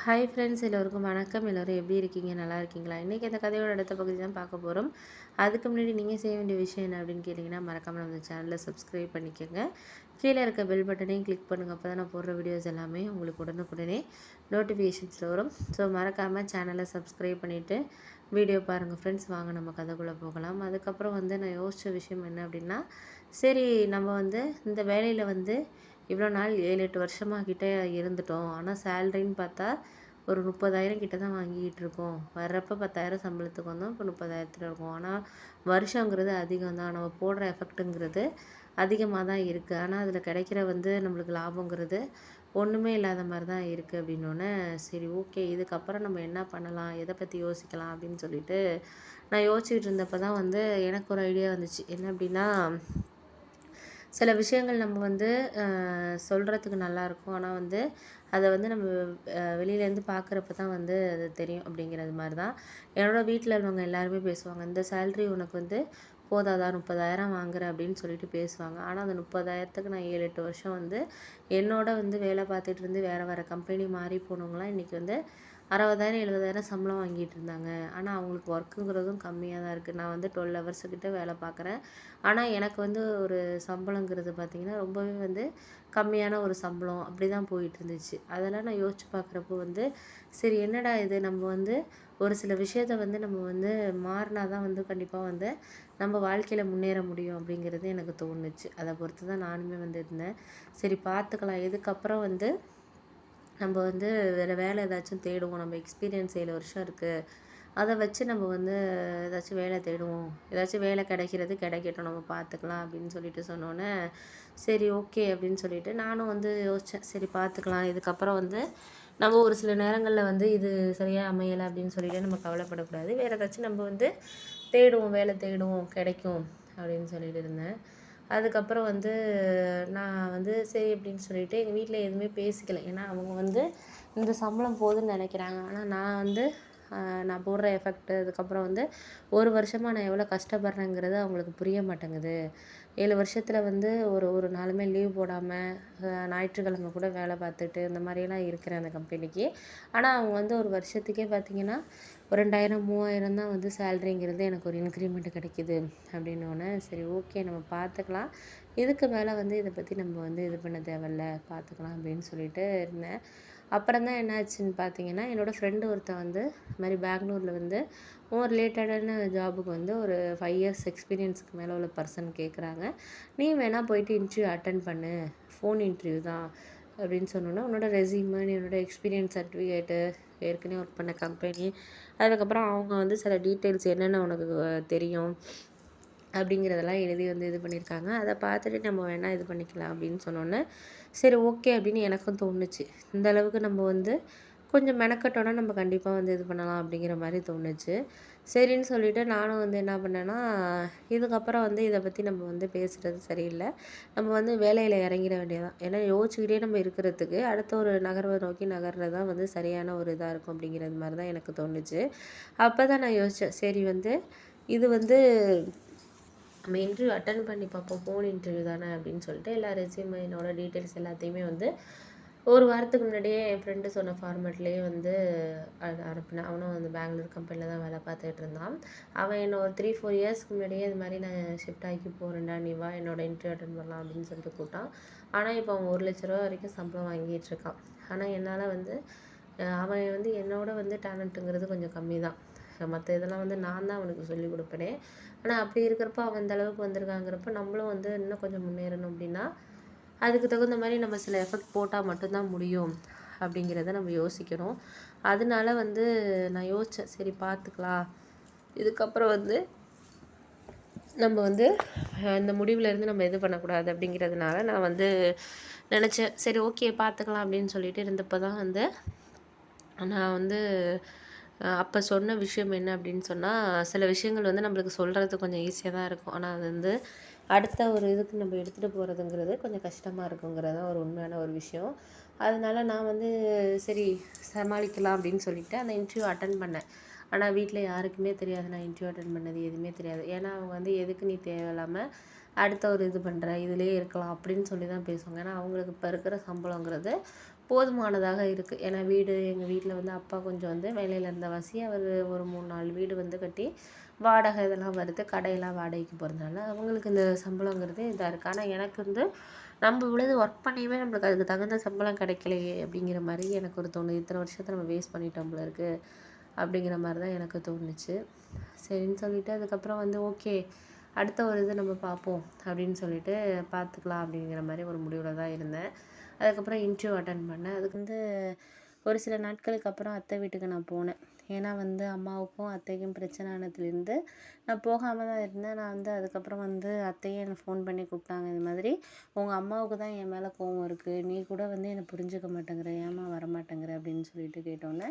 Hi friends, எல்லோருக்கும் வணக்கம். எல்லோரும் எப்படி இருக்கீங்க? நல்லா இருக்கீங்களா? இன்றைக்கி இந்த கதையோட அடுத்த பகுதி தான் பார்க்க போகிறோம். அதுக்கு முன்னாடி நீங்கள் செய்ய வேண்டிய விஷயம் என்ன அப்படின்னு கேட்டிங்கன்னா, மறக்காமல் நம்ம சேனலை சப்ஸ்கிரைப் பண்ணிக்கோங்க. கீழே இருக்க பெல் பட்டனையும் கிளிக் பண்ணுங்கள். அப்போ தான் நான் போடுற வீடியோஸ் எல்லாமே உங்களுக்கு உடனுக்குடனே நோட்டிஃபிகேஷன்ஸில் வரும். ஸோ மறக்காமல் சேனலை சப்ஸ்கிரைப் பண்ணிவிட்டு வீடியோ பாருங்கள் ஃப்ரெண்ட்ஸ். வாங்க நம்ம கதைக்குள்ளே போகலாம். அதுக்கப்புறம் நான் யோசித்த விஷயம் என்ன அப்படின்னா, சரி நம்ம இந்த வேலையில் இவ்வளோ நாள் 7-8 வருஷமாக கிட்டே இருந்துட்டோம். ஆனால் சேலரின்னு பார்த்தா ஒரு 30,000 கிட்ட தான் வாங்கிட்டு இருக்கோம். வர்றப்போ 10,000 சம்பளத்துக்கு வந்தோம். இப்போ 30,000 இருக்கும். ஆனால் வருஷங்கிறது அதிகம் தான். நம்ம போடுற எஃபெக்ட்டுங்கிறது அதிகமாக தான் இருக்குது. ஆனால் அதில் கிடைக்கிற நம்மளுக்கு லாபங்கிறது ஒன்றுமே இல்லாத மாதிரி தான் இருக்குது. அப்படின்னோடனே சரி ஓகே, இதுக்கப்புறம் நம்ம என்ன பண்ணலாம், எதை பற்றி யோசிக்கலாம் அப்படின்னு சொல்லிட்டு நான் யோசிச்சுட்டு இருந்தப்போ தான் எனக்கு ஒரு ஐடியா வந்துச்சு. என்ன அப்படின்னா, சில விஷயங்கள் நம்ம சொல்கிறதுக்கு நல்லாயிருக்கும். ஆனால் அதை நம்ம வெளியிலேருந்து பார்க்குறப்ப தான் அது தெரியும் அப்படிங்கிறது மாதிரி தான். என்னோடய வீட்டில் உள்ளவங்க எல்லாருமே பேசுவாங்க. இந்த சேல்ரி உனக்கு போதாதா, 30,000 வாங்குற அப்படின்னு சொல்லிட்டு பேசுவாங்க. ஆனால் அந்த 30,000த்துக்கு நான் 7-8 வருஷம் என்னோட வேலை பார்த்துட்டு இருந்து வேறு கம்பெனி மாறி போனவங்களாம் இன்றைக்கி 60,000 70,000 சம்பளம் வாங்கிட்டு இருந்தாங்க. ஆனால் அவங்களுக்கு ஒர்க்குங்கிறதும் கம்மியாக தான் இருக்குது. நான் 12 ஹவர்ஸுக்கிட்ட வேலை பார்க்குறேன். ஆனால் எனக்கு ஒரு சம்பளங்கிறது பார்த்திங்கன்னா ரொம்பவே கம்மியான ஒரு சம்பளம் அப்படி தான் போயிட்டு இருந்துச்சு. அதெல்லாம் நான் யோசிச்சு பார்க்குறப்போ சரி என்னடா இது, நம்ம ஒரு சில விஷயத்த நம்ம மாறினா தான் கண்டிப்பாக நம்ம வாழ்க்கையில் முன்னேற முடியும் அப்படிங்கிறது எனக்கு தோணுச்சு. அதை பொறுத்து தான் நானுமே இருந்தேன். சரி பார்த்துக்கலாம், இதுக்கப்புறம் நம்ம வேறு வேலை ஏதாச்சும் தேடுவோம். நம்ம எக்ஸ்பீரியன்ஸ் 7 வருஷம் இருக்குது. அதை வச்சு நம்ம ஏதாச்சும் வேலை தேடுவோம். ஏதாச்சும் வேலை கிடைக்கட்டும், நம்ம பார்த்துக்கலாம் அப்படின்னு சொல்லிட்டு சொன்னோன்னே சரி ஓகே அப்படின்னு சொல்லிட்டு நானும் யோசித்தேன். சரி பார்த்துக்கலாம், இதுக்கப்புறம் நம்ம ஒரு சில நேரங்களில் இது சரியாக அமையலை அப்படின்னு சொல்லிட்டு நம்ம கவலைப்படக்கூடாது. வேறு ஏதாச்சும் நம்ம தேடுவோம், வேலை தேடுவோம், கிடைக்கும் அப்படின்னு சொல்லிட்டு இருந்தேன். அதுக்கப்புறம் நான் சரி அப்படின்னு சொல்லிட்டு எங்கள் வீட்டில் எதுவுமே பேசிக்கல. ஏன்னா அவங்க இந்த சம்பளம் போதுன்னு நினைக்கிறாங்க. ஆனால் நான் போடுற எஃபெக்ட்டு, அதுக்கப்புறம் ஒரு வருஷமாக நான் எவ்வளோ கஷ்டப்படுறேங்கிறது அவங்களுக்கு புரிய மாட்டேங்குது. 7 வருஷத்தில் ஒரு ஒரு நாளுமே லீவ் போடாமல் ஞாயிற்றுக்கிழமை கூட வேலை பார்த்துட்டு இந்த மாதிரியெல்லாம் இருக்கிறேன் அந்த கம்பெனிக்கு. ஆனால் அவங்க ஒரு வருஷத்துக்கே பார்த்திங்கன்னா ஒரு 2,000 3,000 தான் சேலரிங்கிறது எனக்கு ஒரு இன்க்ரிமெண்ட் கிடைக்கிது. அப்படின்னோடனே சரி ஓகே, நம்ம பார்த்துக்கலாம், இதுக்கு மேலே இதை பற்றி நம்ம இது பண்ண தேவையில்ல, பார்த்துக்கலாம் அப்படின்னு சொல்லிட்டு இருந்தேன். அப்புறம் தான் என்னாச்சுன்னு பார்த்தீங்கன்னா, என்னோடய ஃப்ரெண்டு ஒருத்தன் இது மாதிரி பெங்களூரில் ரிலேட்டடான ஜாபுக்கு ஒரு 5 இயர்ஸ் எக்ஸ்பீரியன்ஸுக்கு மேலே உள்ள பர்சன் கேட்குறாங்க. நீ வேணால் போயிட்டு இன்டர்வியூ அட்டன் பண்ணு, ஃபோன் இன்டர்வியூ தான் அப்படின்னு சொன்னோன்னா, உன்னோட ரெஸ்யூமு, என்னோடய எக்ஸ்பீரியன்ஸ் சர்டிஃபிகேட்டு, ஏற்கனவே ஒர்க் பண்ண கம்பெனி, அதுக்கப்புறம் அவங்க சில டீட்டெயில்ஸ் என்னென்ன உனக்கு தெரியும் அப்படிங்கிறதெல்லாம் எழுதி இது பண்ணியிருக்காங்க. அதை பார்த்துட்டு நம்ம வேணால் இது பண்ணிக்கலாம் அப்படின்னு சொன்னோன்னே சரி ஓகே அப்படின்னு எனக்கும் தோணுச்சு. இந்த அளவுக்கு நம்ம கொஞ்சம் மெனக்கட்டோன்னா நம்ம கண்டிப்பாக இது பண்ணலாம் அப்படிங்கிற மாதிரி தோணுச்சு. சரின்னு சொல்லிவிட்டு நானும் என்ன பண்ணேன்னா, இதுக்கப்புறம் இதை பற்றி நம்ம பேசுகிறது சரியில்லை, நம்ம வேலையில் இறங்கிட வேண்டியதான். ஏன்னா யோசிச்சுக்கிட்டே நம்ம இருக்கிறதுக்கு அடுத்த ஒரு நகர்வை நோக்கி நகர்றது தான் சரியான ஒரு இதாக இருக்கும் அப்படிங்கிறது மாதிரி தான் எனக்கு தோணுச்சு. அப்போ தான் நான் யோசித்தேன், சரி இது நம்ம இன்டர்வியூ அட்டன் பண்ணி பார்ப்போம், ஃபோன் இன்டர்வியூ தானே அப்படின்னு சொல்லிட்டு எல்லா ரெஸ்யூமே, என்னோட டீட்டெயில்ஸ் எல்லாத்தையுமே ஒரு வாரத்துக்கு முன்னாடியே என் ஃப்ரெண்டு சொன்ன ஃபார்மேட்லேயே அனுப்பினேன். அவனும் பெங்களூர் கம்பெனியில் தான் வேலை பார்த்துட்டு இருந்தான். அவன் என்ன ஒரு 3-4 இயர்ஸ்க்கு முன்னாடியே இது மாதிரி நான் ஷிஃப்ட் ஆகி போகிறேன்டா, நீ வா என்னோட இன்டர்வியூ அட்டன் பண்ணலாம் அப்படின்னு சொல்லிட்டு கூப்பிட்டான். ஆனால் இப்போ அவன் 1 லட்ச ரூபா வரைக்கும் சம்பளம் வாங்கிட்டு இருக்கான். ஆனால் என்னால் அவன் என்னோட டேலண்ட்டுங்கிறது கொஞ்சம் கம்மி தான். மற்ற இதெல்லாம் நான் தான் அவனுக்கு சொல்லிக் கொடுப்பேனே. ஆனால் அப்படி இருக்கிறப்ப அவன் இந்த அளவுக்கு வந்திருக்காங்கிறப்ப நம்மளும் இன்னும் கொஞ்சம் முன்னேறணும் அப்படின்னா அதுக்கு தகுந்த மாதிரி நம்ம சில எஃபெக்ட் போட்டால் மட்டும்தான் முடியும் அப்படிங்கிறத நம்ம யோசிக்கணும். அதனால நான் யோசித்தேன், சரி பார்த்துக்கலாம், இதுக்கப்புறம் நம்ம இந்த முடிவுலேருந்து நம்ம இது பண்ணக்கூடாது அப்படிங்கிறதுனால நான் நினச்சேன், சரி ஓகே பார்த்துக்கலாம் அப்படின்னு சொல்லிட்டு இருந்தப்போ தான் நான் அப்போ சொன்ன விஷயம் என்ன அப்படின்னு சொன்னால், சில விஷயங்கள் நம்மளுக்கு சொல்கிறது கொஞ்சம் ஈஸியாக தான் இருக்கும். ஆனால் அது அடுத்த ஒரு இதுக்கு நம்ம எடுத்துகிட்டு போகிறதுங்கிறது கொஞ்சம் கஷ்டமாக இருக்குங்கிறது தான் ஒரு உண்மையான ஒரு விஷயம். அதனால நான் சரி சமாளிக்கலாம் அப்படின்னு சொல்லிட்டு அந்த இன்டர்வியூ அட்டன் பண்ணேன். ஆனால் வீட்டில் யாருக்குமே தெரியாது நான் இன்டர்வியூ அட்டன் பண்ணது, எதுவுமே தெரியாது. ஏன்னா அவங்க எதுக்கு நீ தேவையில்லாமல் அடுத்த ஒரு இது பண்ணுற, இதிலே இருக்கலாம் அப்படின்னு சொல்லி தான் பேசுவாங்க. ஏன்னா அவங்களுக்கு இப்போ இருக்கிற சம்பளங்கிறது போதுமானதாக இருக்குது. ஏன்னா வீடு எங்கள் வீட்டில் வந்து அப்பா கொஞ்சம் வந்து வேலையில் இருந்தவாசி, அவர் ஒரு 3 4 வீடு வந்து கட்டி வாடகை இதெல்லாம் வருது, கடையெல்லாம் வாடகைக்கு போகிறதுனால அவங்களுக்கு இந்த சம்பளங்கிறது இதாக இருக்குது. ஆனால் எனக்கு வந்து நம்ம இவ்வளவு ஒர்க் பண்ணியுமே நம்மளுக்கு அதுக்கு தகுந்த சம்பளம் கிடைக்கலையே அப்படிங்கிற மாதிரி எனக்கு ஒரு தோணுது. இத்தனை வருஷத்தை நம்ம வேஸ்ட் பண்ணிட்டோம் போல இருக்குது அப்படிங்கிற மாதிரி தான் எனக்கு தோணுச்சு. சரின்னு சொல்லிட்டு அதுக்கப்புறம் வந்து ஓகே, அடுத்த ஒரு இது நம்ம பார்ப்போம் அப்படின்னு சொல்லிட்டு பார்த்துக்கலாம் அப்படிங்கிற மாதிரி ஒரு முடிவில் தான் இருந்தேன். அதுக்கப்புறம் இன்டர்வியூ அட்டன் பண்ணேன். அதுக்கு வந்து ஒரு சில நாட்களுக்கு அப்புறம் அத்தை வீட்டுக்கு நான் போனேன். ஏன்னா வந்து அம்மாவுக்கும் அத்தைக்கும் பிரச்சனை ஆனதுலேருந்து நான் போகாமல் தான் இருந்தேன். நான் வந்து அதுக்கப்புறம் வந்து அத்தையே என்னை ஃபோன் பண்ணி கூப்பிட்டாங்க. இது மாதிரி உங்கள் அம்மாவுக்கு தான் என் மேலே கோவம் இருக்குது, நீ கூட வந்து என்னை புரிஞ்சுக்க மாட்டேங்கிற, ஏம்மா வரமாட்டேங்கிற அப்படின்னு சொல்லிட்டு கேட்டோன்னே,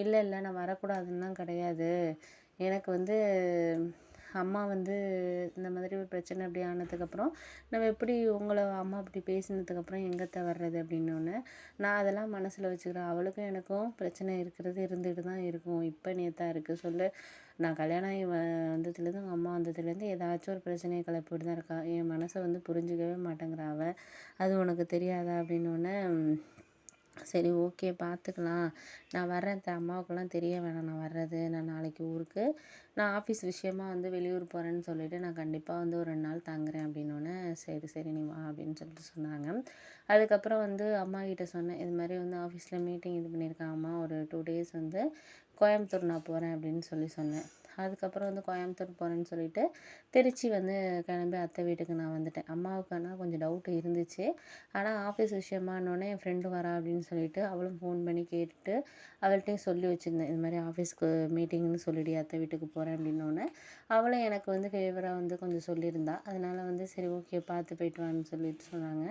இல்லை இல்லை நான் வரக்கூடாதுன்னுலாம் கிடையாது, எனக்கு வந்து அம்மா வந்து இந்த மாதிரி ஒரு பிரச்சனை அப்படி ஆனதுக்கப்புறம் நம்ம எப்படி உங்களை அம்மா அப்படி பேசினதுக்கப்புறம் எங்கத்த வர்றது அப்படின்னோடனே, நான் அதெல்லாம் மனசில் வச்சுக்கிறேன், அவளுக்கும் எனக்கும் பிரச்சனை இருக்கிறது இருந்துகிட்டு தான் இருக்கும், இப்போ நேத்தா இருக்குது சொல்லு, நான் கல்யாணம் ஆகி வந்ததுலேருந்து உங்கள் அம்மா வந்ததுலேருந்து ஏதாச்சும் ஒரு பிரச்சனையை கிளப்பிட்டு தான் இருக்கா, என் மனசை வந்து புரிஞ்சிக்கவே மாட்டேங்கிறா அவ, அது உனக்கு தெரியாதா அப்படின்னோடனே, சரி ஓகே பார்த்துக்கலாம், நான் வர்றேன் அம்மாவுக்கெல்லாம் தெரிய வேணாம் நான் வர்றது, நான் நாளைக்கு ஊருக்கு நான் ஆஃபீஸ் விஷயமா வந்து வெளியூர் போகிறேன்னு சொல்லிவிட்டு நான் கண்டிப்பாக வந்து ஒரு 2 நாள் தங்குறேன் அப்படின்னோடனே, சரி சரி நீ வா அப்படின்னு சொல்லிட்டு சொன்னாங்க. அதுக்கப்புறம் வந்து அம்மா கிட்ட சொன்னேன், இது மாதிரி வந்து ஆஃபீஸில் மீட்டிங் இது பண்ணியிருக்காங்கம்மா, ஒரு 2 டேஸ் வந்து கோயம்புத்தூர் நான் போகிறேன் அப்படின்னு சொன்னேன். அதுக்கப்புறம் வந்து கோயம்புத்தூர் போகிறேன்னு சொல்லிட்டு திருச்சி வந்து கிளம்பி அத்தை வீட்டுக்கு நான் வந்துட்டேன். அம்மாவுக்கு ஆனால் கொஞ்சம் டவுட் இருந்துச்சு. ஆனால் ஆஃபீஸ் விஷயமானோடனே என் ஃப்ரெண்டு வரா அப்படின்னு சொல்லிட்டு அவளும் ஃபோன் பண்ணி கேட்டுட்டு அவள்கிட்டையும் சொல்லி வச்சுருந்தேன், இது மாதிரி ஆஃபீஸ்க்கு மீட்டிங்னு சொல்லிடி அத்தை வீட்டுக்கு போகிறேன் அப்படின்னோடனே, அவளும் எனக்கு வந்து ஃபேவராக வந்து கொஞ்சம் சொல்லியிருந்தா. அதனால் வந்து சரி ஓகே பார்த்து போயிட்டு வான்னு சொல்லிட்டு சொன்னாங்க.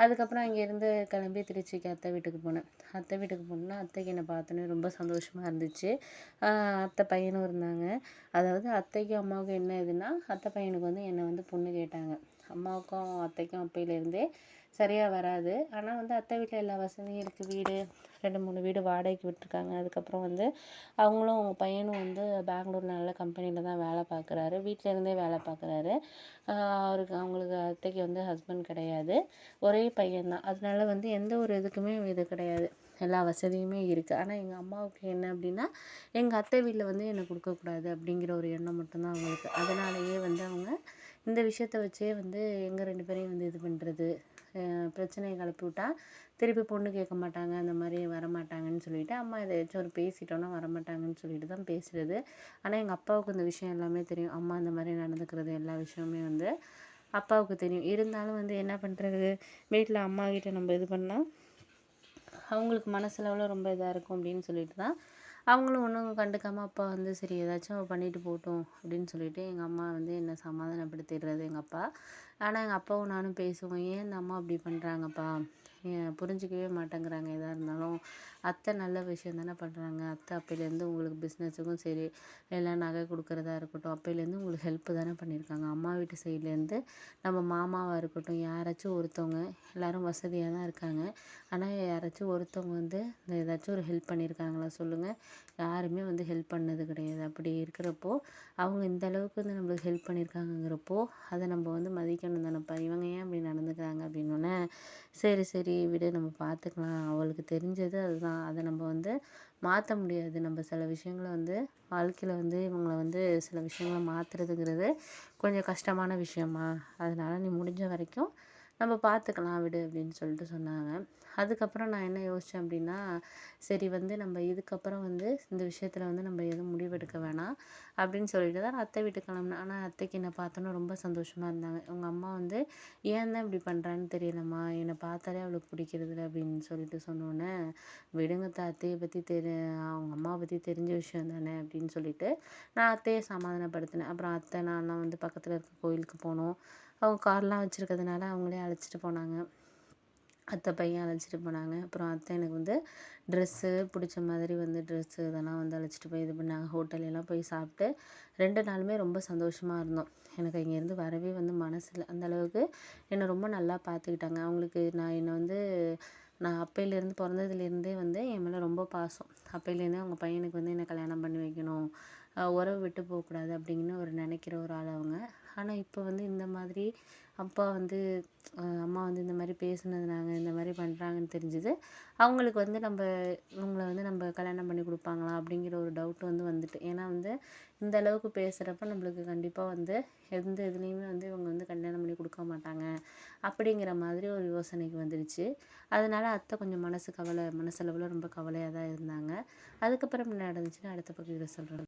அதுக்கப்புறம் அங்கேருந்து கிளம்பி திருச்சிக்கு அத்தை வீட்டுக்கு போனேன். அத்தை வீட்டுக்கு போனோன்னா அத்தைக்கு என்னை பார்த்தோன்னே ரொம்ப சந்தோஷமாக இருந்துச்சு. அத்தை பையனும் இருந்தாங்க. அதாவது அத்தைக்கும் அம்மாவுக்கும் என்ன இதுன்னா, அத்தை பையனுக்கு வந்து என்னை வந்து பொண்ணு கேட்டாங்க. அம்மாவுக்கும் அத்தைக்கும் அப்பையிலேருந்தே சரியாக வராது. ஆனால் வந்து அத்தை வீட்டில் எல்லா வசதியும் இருக்குது, வீடு 2 3 வீடு வாடகைக்கு விட்டுருக்காங்க. அதுக்கப்புறம் வந்து அவங்களும் அவங்க பையனும் வந்து பெங்களூரில் நல்ல கம்பெனியில் தான் வேலை பார்க்குறாரு, வீட்டிலேருந்தே வேலை பார்க்குறாரு. அவங்களுக்கு அத்தைக்கு வந்து ஹஸ்பண்ட் கிடையாது, ஒரே பையன்தான். அதனால வந்து எந்த ஒரு இதுக்குமே இது கிடையாது, எல்லா வசதியுமே இருக்குது. ஆனால் எங்கள் அம்மாவுக்கு என்ன அப்படின்னா, எங்கள் அத்தை வீட்டில் வந்து என்னை கொடுக்கக்கூடாது அப்படிங்கிற ஒரு எண்ணம் மட்டும்தான் அவங்களுக்கு. அதனாலேயே வந்து அவங்க இந்த விஷயத்த வச்சே வந்து எங்கள் 2 பேரையும் வந்து இது பண்ணுறது, பிரச்சனையை கிளப்பி விட்டா திருப்பி பொண்ணு கேட்க மாட்டாங்க, அந்த மாதிரி வரமாட்டாங்கன்னு சொல்லிட்டு அம்மா எதாச்சும் ஒரு பேசிட்டோன்னா வரமாட்டாங்கன்னு சொல்லிட்டு தான் பேசுகிறது. ஆனால் எங்கள் அப்பாவுக்கு இந்த விஷயம் எல்லாமே தெரியும், அம்மா இந்த மாதிரி நடந்துக்கிறது எல்லா விஷயமே வந்து அப்பாவுக்கு தெரியும். இருந்தாலும் வந்து என்ன பண்ணுறது, வீட்டில் அம்மா கிட்ட நம்ம இது பண்ணால் அவங்களுக்கு மனசளவில் ரொம்ப இதாக இருக்கும் அப்படின்னு சொல்லிட்டு தான் அவங்களும் ஒன்றும் கண்டுக்காமல் அப்பா வந்து சரி ஏதாச்சும் பண்ணிட்டு போகட்டும் அப்படின்னு சொல்லிட்டு எங்கள் அம்மா வந்து என்னை சமாதானப்படுத்திடுறது எங்கள் அப்பா. ஆனால் எங்கள் அப்பாவும் நானும் பேசுவோம், ஏன் இந்த அம்மா அப்படி பண்ணுறாங்கப்பா, புரிஞ்சிக்கவே மாட்டேங்கிறாங்க, எதாக இருந்தாலும் அத்தை நல்ல விஷயம் தானே பண்ணுறாங்க, அத்தை அப்பையிலேருந்து உங்களுக்கு பிஸ்னஸுக்கும் சரி எல்லாம் நகை கொடுக்குறதா இருக்கட்டும் அப்பையிலேருந்து உங்களுக்கு ஹெல்ப் தானே பண்ணியிருக்காங்க, அம்மா வீட்டு சைட்லேருந்து நம்ம மாமாவாக இருக்கட்டும் யாராச்சும் ஒருத்தவங்க எல்லோரும் வசதியாக தான் இருக்காங்க, ஆனால் யாராச்சும் ஒருத்தவங்க வந்து இந்த ஏதாச்சும் ஒரு ஹெல்ப் பண்ணியிருக்காங்களா சொல்லுங்கள், யாருமே வந்து ஹெல்ப் பண்ணது கிடையாது. அப்படி இருக்கிறப்போ அவங்க இந்த அளவுக்கு வந்து நம்மளுக்கு ஹெல்ப் பண்ணியிருக்காங்கங்கிறப்போ அதை நம்ம வந்து மதிக்கணும் தானேப்பா, இவங்க ஏன் அப்படி நடந்துக்கிறாங்க அப்படின்னோடனே, சரி சரி விடு நம்ம பார்த்துக்கலாம், அவளுக்கு தெரிஞ்சது அதுதான், அதை நம்ம வந்து மாற்ற முடியாது, நம்ம சில விஷயங்களை வந்து வாழ்க்கையில் வந்து இவங்களை வந்து சில விஷயங்களை மாற்றுறதுங்கிறது கொஞ்சம் கஷ்டமான விஷயமா, அதனால் நீ முடிஞ்ச வரைக்கும் நம்ம பார்த்துக்கலாம் விடு அப்படின்னு சொல்லிட்டு சொன்னாங்க. அதுக்கப்புறம் நான் என்ன யோசித்தேன் அப்படின்னா, சரி வந்து நம்ம இதுக்கப்புறம் வந்து இந்த விஷயத்தில் வந்து நம்ம எதுவும் முடிவெடுக்க வேணாம் அப்படின்னு சொல்லிட்டு தான் நான் அத்தை வீட்டுக்கு கிளம்புனேன். ஆனால் அத்தைக்கு என்னை பார்த்தோன்னே ரொம்ப சந்தோஷமாக இருந்தாங்க. உங்கள் அம்மா வந்து ஏன் தான் இப்படி பண்ணுறான்னு தெரியலம்மா, என்னை பார்த்தாலே அவளுக்கு பிடிக்கிறதில்ல அப்படின்னு சொல்லிட்டு சொன்னோன்னே, விடுங்க அத்தையை பற்றி அவங்க அம்மாவை பற்றி தெரிஞ்ச விஷயம் தானே அப்படின்னு சொல்லிட்டு நான் அத்தையை சமாதானப்படுத்தினேன். அப்புறம் அத்தை நான்லாம் வந்து பக்கத்தில் இருக்க கோயிலுக்கு போனோம். அவங்க கார்லாம் வச்சுருக்கிறதுனால அவங்களே அழைச்சிட்டு போனாங்க, அத்தை பையன் அழைச்சிட்டு போனாங்க. அப்புறம் அத்தை எனக்கு வந்து ட்ரெஸ்ஸு பிடிச்ச மாதிரி வந்து ட்ரெஸ்ஸு இதெல்லாம் வந்து அழைச்சிட்டு போய் இது பண்ணாங்க. ஹோட்டலெல்லாம் போய் சாப்பிட்டு 2 நாளுமே ரொம்ப சந்தோஷமாக இருந்தோம். எனக்கு இங்கேருந்து வரவே வந்து மனசில்ல, அந்த அளவுக்கு என்னை ரொம்ப நல்லா பார்த்துக்கிட்டாங்க. அவங்களுக்கு என்னை வந்து நான் அப்பையிலேருந்து பிறந்ததுலேருந்தே வந்து என் மேலே ரொம்ப பாசம். அப்பையிலேருந்தே அவங்க பையனுக்கு வந்து என்னை கல்யாணம் பண்ணி வைக்கணும், உறவு விட்டு போகக்கூடாது அப்படின்னு ஒரு நினைக்கிற ஒரு ஆள் அவங்க. ஆனால் இப்போ வந்து இந்த மாதிரி அப்பா வந்து அம்மா வந்து இந்த மாதிரி பேசுனதுனாங்க இந்த மாதிரி பண்ணுறாங்கன்னு தெரிஞ்சுது. அவங்களுக்கு வந்து இவங்கள வந்து நம்ம கல்யாணம் பண்ணி கொடுப்பாங்களா அப்படிங்கிற ஒரு டவுட் வந்து வந்துட்டு. ஏன்னா வந்து இந்த அளவுக்கு பேசுகிறப்ப நம்மளுக்கு கண்டிப்பாக வந்து எந்த இதுலேயுமே வந்து இவங்க வந்து கல்யாணம் பண்ணி கொடுக்க மாட்டாங்க அப்படிங்கிற மாதிரி ஒரு யோசனைக்கு வந்துடுச்சு. அதனால அத்தை கொஞ்சம் மனசளவில் ரொம்ப கவலையாக தான் இருந்தாங்க. அதுக்கப்புறம் என்ன நடந்துச்சுன்னு அடுத்த பகுதியில் சொல்கிறேன்.